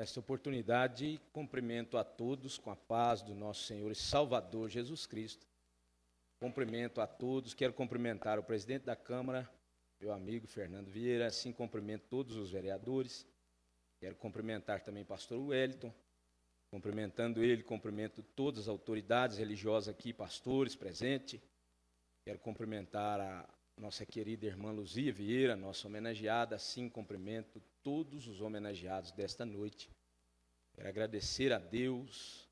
Nesta oportunidade, cumprimento a todos com a paz do nosso Senhor e Salvador Jesus Cristo. Cumprimento a todos, quero cumprimentar o presidente da Câmara, meu amigo Fernando Vieira, assim cumprimento todos os vereadores. Quero cumprimentar também o pastor Wellington, cumprimentando ele, cumprimento todas as autoridades religiosas aqui, pastores presentes. Quero cumprimentar a nossa querida irmã Luzia Vieira, nossa homenageada, assim cumprimento todos os homenageados desta noite. Quero agradecer a Deus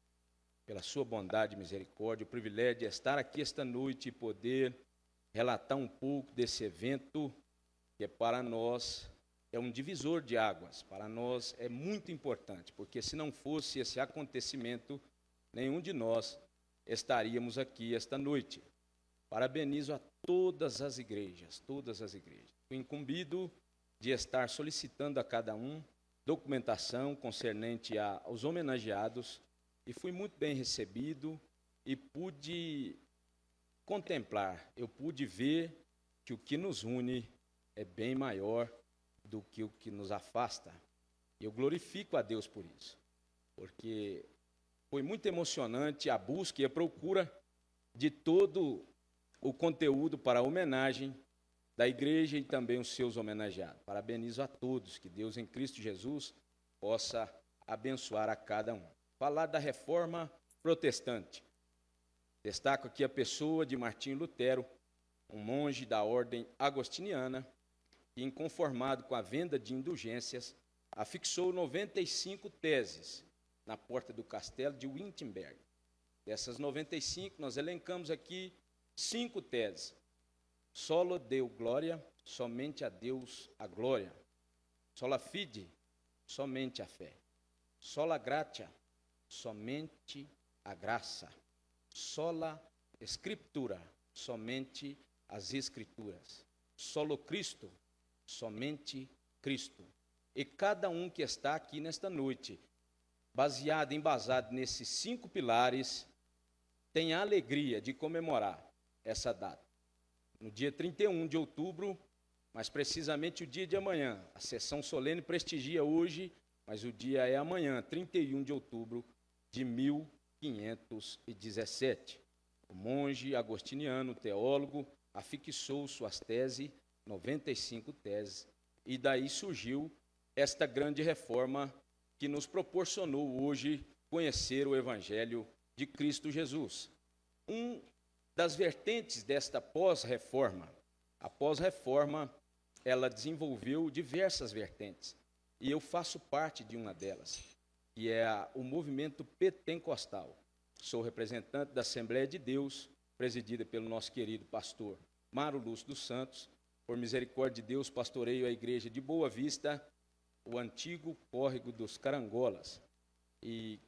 pela sua bondade e misericórdia, o privilégio de estar aqui esta noite e poder relatar um pouco desse evento que para nós é um divisor de águas, para nós é muito importante, porque se não fosse esse acontecimento, nenhum de nós estaríamos aqui esta noite. Parabenizo a todas as igrejas. Fui incumbido de estar solicitando a cada um documentação concernente aos homenageados e fui muito bem recebido e pude contemplar, eu pude ver que o que nos une é bem maior do que o que nos afasta. Eu glorifico a Deus por isso, porque foi muito emocionante a busca e a procura de todo o conteúdo para a homenagem da igreja e também os seus homenageados. Parabenizo a todos, que Deus em Cristo Jesus possa abençoar a cada um. Falar da reforma protestante. Destaco aqui a pessoa de Martinho Lutero, um monge da ordem agostiniana, que, inconformado com a venda de indulgências, afixou 95 teses na porta do castelo de Wittenberg. Dessas 95, nós elencamos aqui 5 teses. Solo Deo glória, somente a Deus a glória. Sola fide, somente a fé. Sola gratia, somente a graça. Sola escritura, somente as escrituras. Solo Cristo, somente Cristo. E cada um que está aqui nesta noite, embasado nesses 5 pilares, tem a alegria de comemorar essa data. No dia 31 de outubro, mais precisamente o dia de amanhã, a sessão solene prestigia hoje, mas o dia é amanhã, 31 de outubro de 1517. O monge agostiniano, teólogo, afixou suas teses, 95 teses, e daí surgiu esta grande reforma que nos proporcionou hoje conhecer o Evangelho de Cristo Jesus. Das vertentes desta pós-reforma, a pós-reforma, ela desenvolveu diversas vertentes, e eu faço parte de uma delas, que é o movimento pentecostal. Sou representante da Assembleia de Deus, presidida pelo nosso querido pastor Mário Lúcio dos Santos. Por misericórdia de Deus, pastoreio a igreja de Boa Vista, o antigo córrego dos Carangolas, e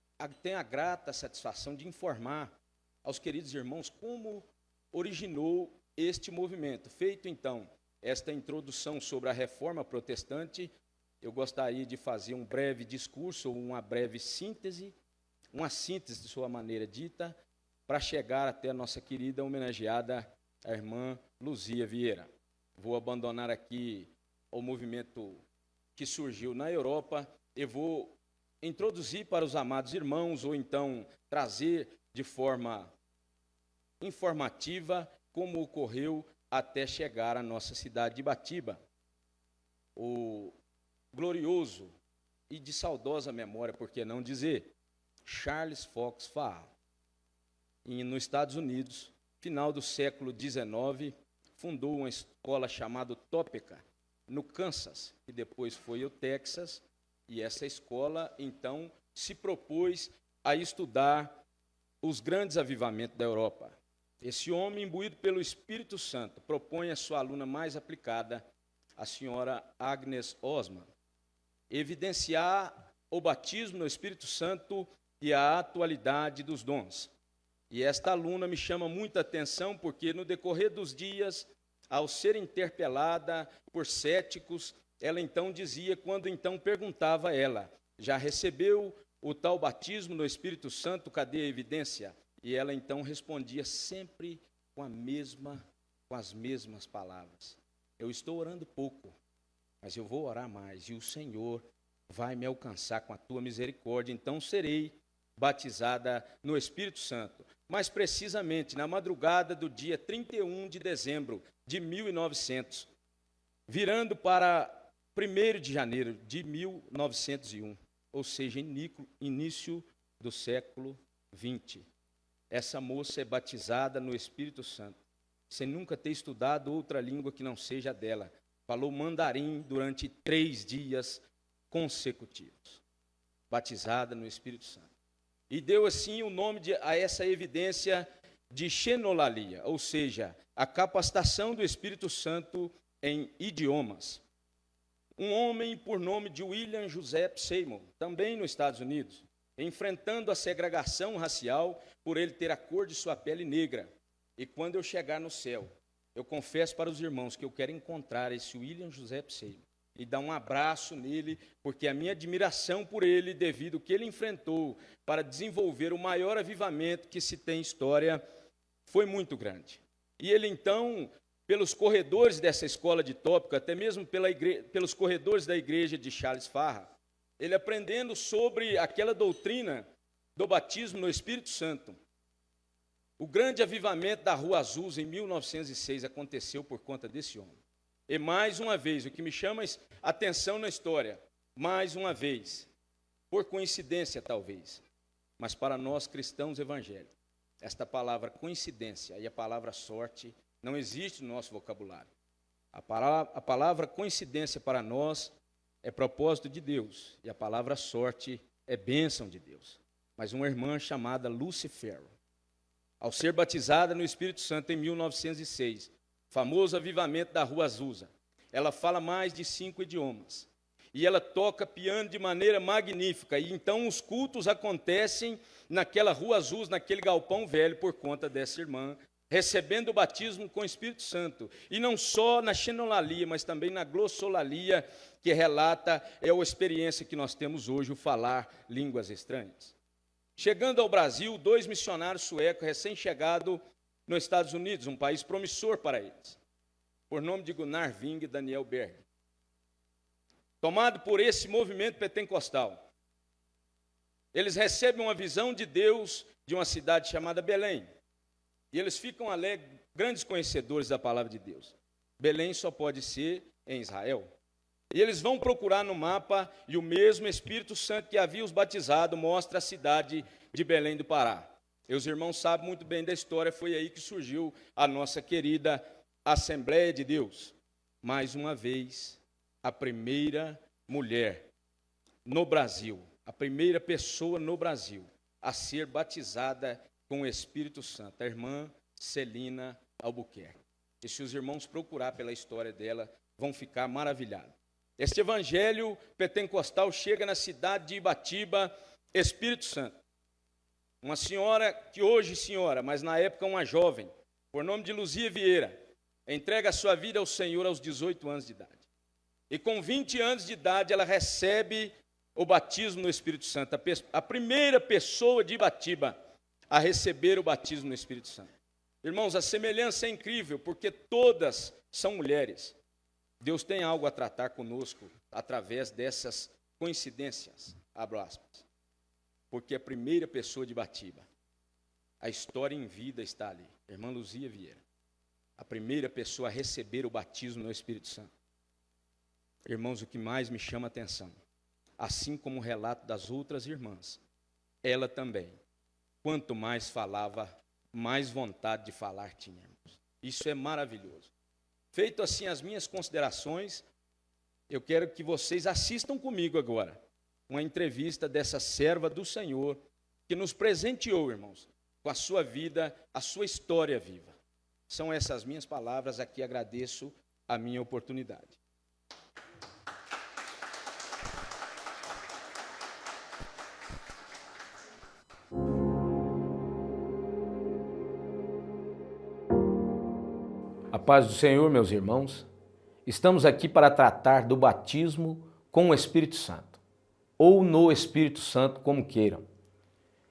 tenho a grata satisfação de informar aos queridos irmãos como originou este movimento. Feito, então, esta introdução sobre a reforma protestante, eu gostaria de fazer um breve discurso, uma breve síntese, uma síntese de sua maneira dita, para chegar até a nossa querida homenageada, a irmã Luzia Vieira. Vou abandonar aqui o movimento que surgiu na Europa e vou introduzir para os amados irmãos, ou então trazer de forma informativa como ocorreu até chegar à nossa cidade de Ibatiba. O glorioso e de saudosa memória, por que não dizer, Charles Fox Farrell, nos Estados Unidos, final do século XIX, fundou uma escola chamada Topeka, no Kansas, que depois foi o Texas, e essa escola, então, se propôs a estudar os grandes avivamentos da Europa. Esse homem, imbuído pelo Espírito Santo, propõe a sua aluna mais aplicada, a senhora Agnes Osman, evidenciar o batismo no Espírito Santo e a atualidade dos dons. E esta aluna me chama muita atenção, porque no decorrer dos dias, ao ser interpelada por céticos, ela então dizia, quando então perguntava a ela, já recebeu o tal batismo no Espírito Santo, cadê a evidência? E ela então respondia sempre com as mesmas palavras. Eu estou orando pouco, mas eu vou orar mais, e o Senhor vai me alcançar com a tua misericórdia, então serei batizada no Espírito Santo. Mais precisamente, na madrugada do dia 31 de dezembro de 1900, virando para 1º de janeiro de 1901, ou seja, início do século XX. Essa moça é batizada no Espírito Santo, sem nunca ter estudado outra língua que não seja a dela. Falou mandarim durante 3 dias consecutivos. Batizada no Espírito Santo. E deu assim o nome a essa evidência de xenolalia, ou seja, a capacitação do Espírito Santo em idiomas. Um homem por nome de William Joseph Seymour, também nos Estados Unidos, enfrentando a segregação racial por ele ter a cor de sua pele negra. E quando eu chegar no céu, eu confesso para os irmãos que eu quero encontrar esse William Joseph Seymour e dar um abraço nele, porque a minha admiração por ele, devido ao que ele enfrentou para desenvolver o maior avivamento que se tem em história, foi muito grande. E ele então, pelos corredores dessa escola de tópico, até mesmo pelos corredores da igreja de Charles Farrar, ele aprendendo sobre aquela doutrina do batismo no Espírito Santo. O grande avivamento da Rua Azusa em 1906 aconteceu por conta desse homem. E mais uma vez, o que me chama a atenção na história, mais uma vez, por coincidência talvez, mas para nós cristãos evangélicos, esta palavra coincidência e a palavra sorte não existe no nosso vocabulário. A palavra coincidência para nós é propósito de Deus, e a palavra sorte é bênção de Deus. Mas uma irmã chamada Lucy Ferro, ao ser batizada no Espírito Santo em 1906, famoso avivamento da Rua Azusa, ela fala mais de 5 idiomas, e ela toca piano de maneira magnífica, e então os cultos acontecem naquela Rua Azusa, naquele galpão velho, por conta dessa irmã, recebendo o batismo com o Espírito Santo, e não só na xenolalia, mas também na glossolalia, que relata a experiência que nós temos hoje, o falar línguas estranhas. Chegando ao Brasil, 2 missionários suecos recém-chegados nos Estados Unidos, um país promissor para eles, por nome de Gunnar Ving e Daniel Berg. Tomado por esse movimento pentecostal, eles recebem uma visão de Deus de uma cidade chamada Belém. E eles ficam alegres, grandes conhecedores da palavra de Deus. Belém só pode ser em Israel. E eles vão procurar no mapa, e o mesmo Espírito Santo que havia os batizado mostra a cidade de Belém do Pará. E os irmãos sabem muito bem da história, foi aí que surgiu a nossa querida Assembleia de Deus. Mais uma vez, a primeira mulher no Brasil, a primeira pessoa no Brasil a ser batizada com o Espírito Santo, a irmã Celina Albuquerque. E se os irmãos procurar pela história dela, vão ficar maravilhados. Este evangelho pentecostal chega na cidade de Ibatiba, Espírito Santo. Uma senhora, que hoje senhora, mas na época uma jovem, por nome de Luzia Vieira, entrega a sua vida ao Senhor aos 18 anos de idade. E com 20 anos de idade, ela recebe o batismo no Espírito Santo. A primeira pessoa de Ibatiba a receber o batismo no Espírito Santo. Irmãos, a semelhança é incrível, porque todas são mulheres. Deus tem algo a tratar conosco através dessas coincidências, abro aspas. Porque a primeira pessoa de Ibatiba, a história em vida está ali, a irmã Luzia Vieira. A primeira pessoa a receber o batismo no Espírito Santo. Irmãos, o que mais me chama a atenção, assim como o relato das outras irmãs, ela também, quanto mais falava, mais vontade de falar tínhamos. Isso é maravilhoso. Feito assim as minhas considerações, eu quero que vocês assistam comigo agora uma entrevista dessa serva do Senhor que nos presenteou, irmãos, com a sua vida, a sua história viva. São essas minhas palavras, aqui agradeço a minha oportunidade. A paz do Senhor, meus irmãos. Estamos aqui para tratar do batismo com o Espírito Santo, ou no Espírito Santo, como queiram.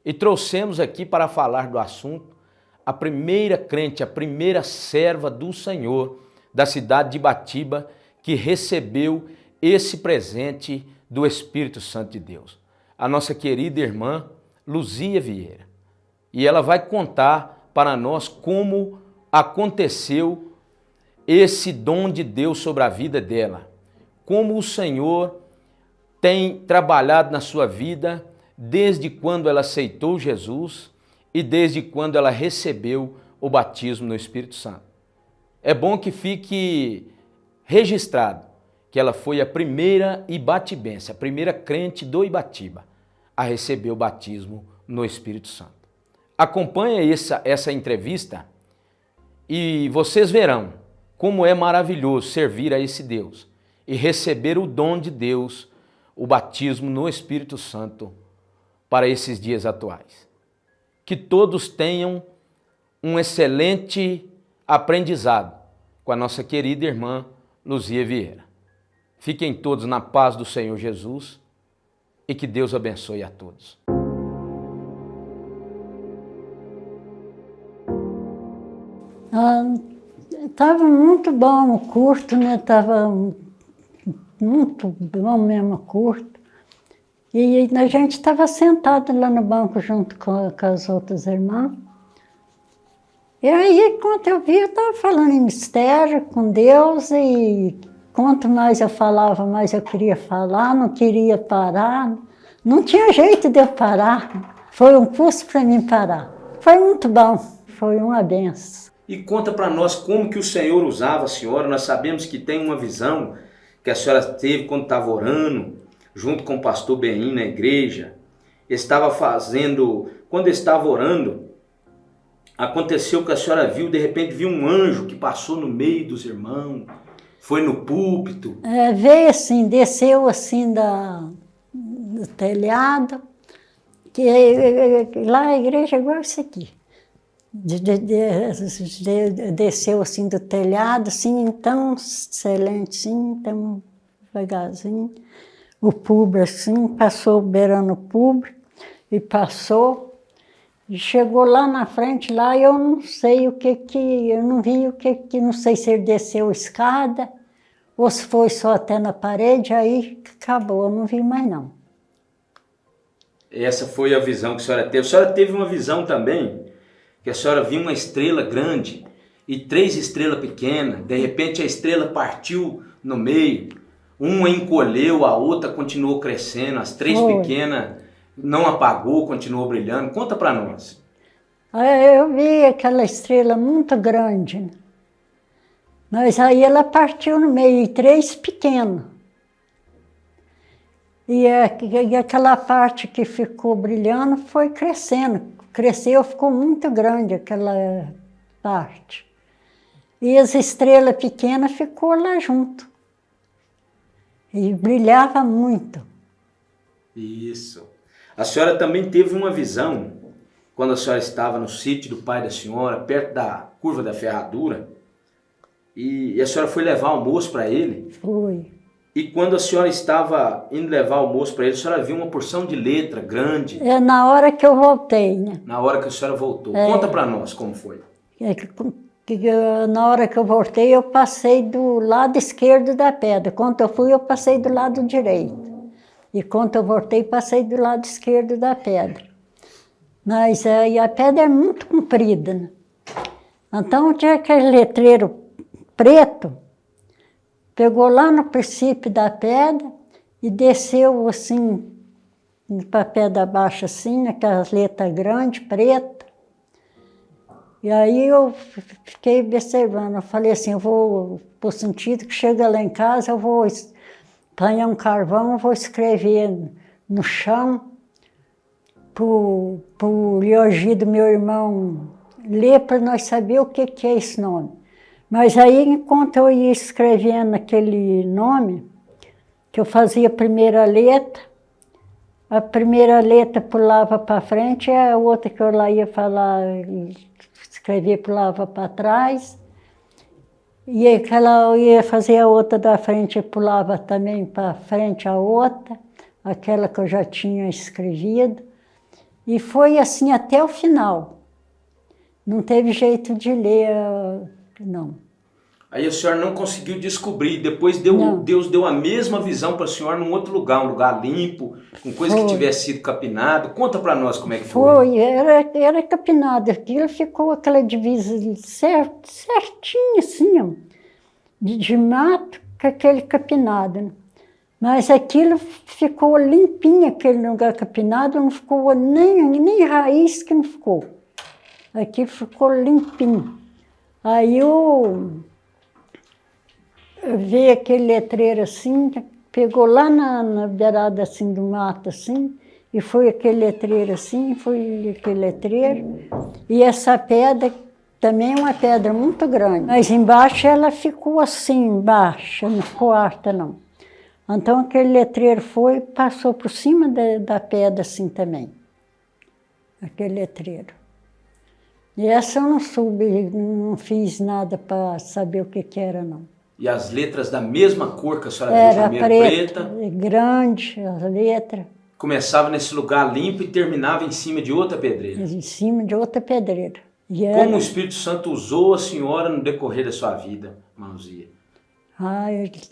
E trouxemos aqui para falar do assunto a primeira crente, a primeira serva do Senhor da cidade de Ibatiba, que recebeu esse presente do Espírito Santo de Deus, a nossa querida irmã Luzia Vieira. E ela vai contar para nós como aconteceu esse dom de Deus sobre a vida dela, como o Senhor tem trabalhado na sua vida desde quando ela aceitou Jesus e desde quando ela recebeu o batismo no Espírito Santo. É bom que fique registrado que ela foi a primeira ibatibense, a primeira crente do Ibatiba a receber o batismo no Espírito Santo. Acompanhe essa entrevista e vocês verão como é maravilhoso servir a esse Deus e receber o dom de Deus, o batismo no Espírito Santo para esses dias atuais. Que todos tenham um excelente aprendizado com a nossa querida irmã Luzia Vieira. Fiquem todos na paz do Senhor Jesus e que Deus abençoe a todos. Estava muito bom o curto, né? Estava muito bom mesmo o curto. E a gente estava sentado lá no banco junto com as outras irmãs. E aí, quando eu vi, eu estava falando em mistério com Deus e quanto mais eu falava, mais eu queria falar, não queria parar. Não tinha jeito de eu parar. Foi um custo para mim parar. Foi muito bom, foi uma benção. E conta para nós como que o Senhor usava a senhora. Nós sabemos que tem uma visão que a senhora teve quando estava orando, junto com o pastor Benim na igreja. Quando estava orando, aconteceu que a senhora viu, de repente viu um anjo que passou no meio dos irmãos, foi no púlpito. Veio assim, desceu assim do telhado, que lá a igreja é igual isso aqui. Desceu assim do telhado, assim, tão excelente, assim, tão devagarzinho. O público assim, passou beirando o público e passou. E chegou lá na frente, lá eu não sei eu não vi não sei se ele desceu a escada ou se foi só até na parede, aí acabou, eu não vi mais não. Essa foi a visão que a senhora teve. A senhora teve uma visão também, que a senhora viu uma estrela grande e 3 estrelas pequenas, de repente a estrela partiu no meio, uma encolheu, a outra continuou crescendo, as 3 pequenas não apagou, continuou brilhando. Conta para nós. Eu vi aquela estrela muito grande, né? Mas aí ela partiu no meio, e 3 pequenos. E aquela parte que ficou brilhando foi crescendo. Cresceu, ficou muito grande aquela parte. E as estrelas pequenas ficou lá junto. E brilhava muito. Isso. A senhora também teve uma visão, quando a senhora estava no sítio do pai da senhora, perto da curva da Ferradura, e a senhora foi levar almoço para ele. Foi. E quando a senhora estava indo levar almoço para ele, a senhora viu uma porção de letra grande. É na hora que eu voltei, né? Na hora que a senhora voltou. Conta para nós como foi. Na hora que eu voltei, eu passei do lado esquerdo da pedra. Quando eu fui, eu passei do lado direito. E quando eu voltei, passei do lado esquerdo da pedra. Mas e a pedra é muito comprida, né? Então tinha aquele letreiro preto, pegou lá no princípio da pedra e desceu assim, para a pedra abaixo assim, aquelas letras grandes, pretas. E aí eu fiquei observando, eu falei assim, eu vou, por sentido que chega lá em casa, eu vou apanhar um carvão, eu vou escrever no chão, para o Liogi do meu irmão ler, para nós saber o que é esse nome. Mas aí, enquanto eu ia escrevendo aquele nome, que eu fazia a primeira letra pulava para frente, a outra que eu lá ia falar, escrever pulava para trás, e aquela eu ia fazer a outra da frente, pulava também para frente a outra, aquela que eu já tinha escrevido, e foi assim até o final. Não teve jeito de ler, não. Aí a senhora não conseguiu descobrir, depois Deus deu a mesma visão para a senhora num outro lugar, um lugar limpo, com coisa que tivesse sido capinado. Conta para nós como é que foi. Era capinado, aquilo ficou aquela divisa certinha assim, ó, de mato com aquele capinado, né? Mas aquilo ficou limpinho, aquele lugar capinado, não ficou nem raiz que não ficou. Aquilo ficou limpinho. Aí eu vi aquele letreiro assim, pegou lá na beirada assim do mato assim, e foi aquele letreiro assim, foi aquele letreiro. E essa pedra também é uma pedra muito grande, mas embaixo ela ficou assim, baixa, não ficou alta não. Então aquele letreiro passou por cima da pedra assim também, aquele letreiro. E essa eu não soube, não fiz nada para saber o que era não. E as letras da mesma cor que a senhora viu primeiro, preta? Grande, as letras. Começava nesse lugar limpo e terminava em cima de outra pedreira? Em cima de outra pedreira. Como o Espírito Santo usou a senhora no decorrer da sua vida, irmã Luzia?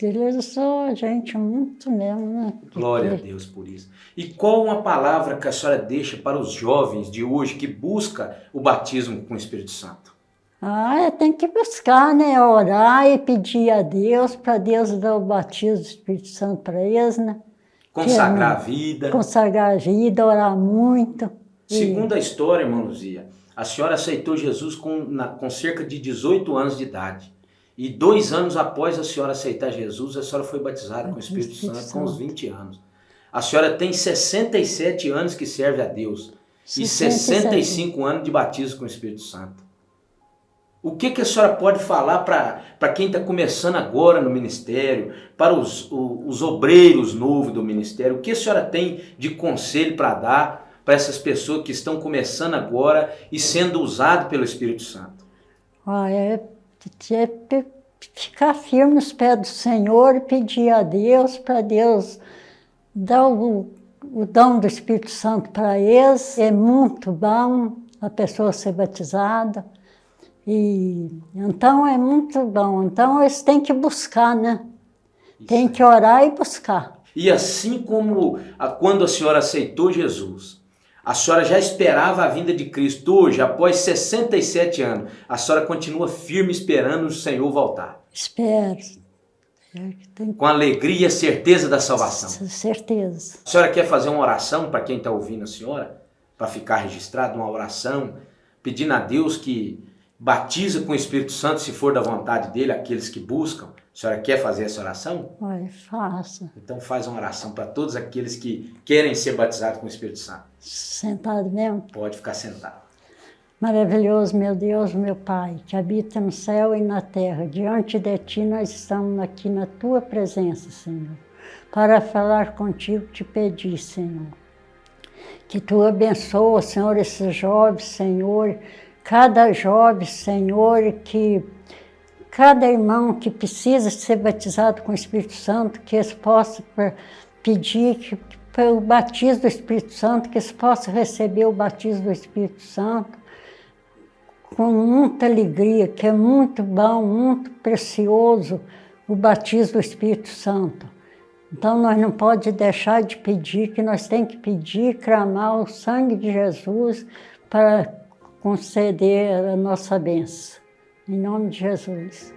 Ele usou gente muito mesmo, né? Glória a Deus por isso. E qual uma palavra que a senhora deixa para os jovens de hoje que busca o batismo com o Espírito Santo? Tem que buscar, né? Orar e pedir a Deus, para Deus dar o batismo do Espírito Santo para eles, né? Consagrar a vida. Consagrar a vida, orar muito. Segundo a história, irmã Luzia, a senhora aceitou Jesus com cerca de 18 anos de idade. E 2 anos após a senhora aceitar Jesus, a senhora foi batizada com o Espírito Santo com uns 20 anos. A senhora tem 67 anos que serve a Deus. E 65 anos de batismo com o Espírito Santo. O que a senhora pode falar para quem está começando agora no ministério, para os obreiros novos do ministério? O que a senhora tem de conselho para dar para essas pessoas que estão começando agora e sendo usadas pelo Espírito Santo? É ficar firme nos pés do Senhor e pedir a Deus, para Deus dar o dom do Espírito Santo para eles. É muito bom a pessoa ser batizada. E então é muito bom. Então eles têm que buscar, né? Tem que orar e buscar. E assim como quando a senhora aceitou Jesus, a senhora já esperava a vinda de Cristo. Hoje, após 67 anos, a senhora continua firme esperando o Senhor voltar. Espero. Com alegria e certeza da salvação. Certeza. A senhora quer fazer uma oração para quem está ouvindo a senhora? Para ficar registrado, uma oração, pedindo a Deus que batiza com o Espírito Santo, se for da vontade dele, aqueles que buscam. A senhora quer fazer essa oração? Faça. Então faz uma oração para todos aqueles que querem ser batizados com o Espírito Santo. Sentado mesmo? Pode ficar sentado. Maravilhoso, meu Deus, meu Pai, que habita no céu e na terra. Diante de Ti nós estamos aqui na Tua presença, Senhor, para falar contigo, te pedir, Senhor. Que Tu abençoa, Senhor, esses jovens, Senhor, cada jovem, Senhor, que cada irmão que precisa ser batizado com o Espírito Santo, que eles possam pedir o batismo do Espírito Santo, que eles possam receber o batismo do Espírito Santo com muita alegria, que é muito bom, muito precioso o batismo do Espírito Santo. Então nós não podemos deixar de pedir, que nós temos que pedir, clamar o sangue de Jesus para conceder a nossa bênção. Em nome de Jesus.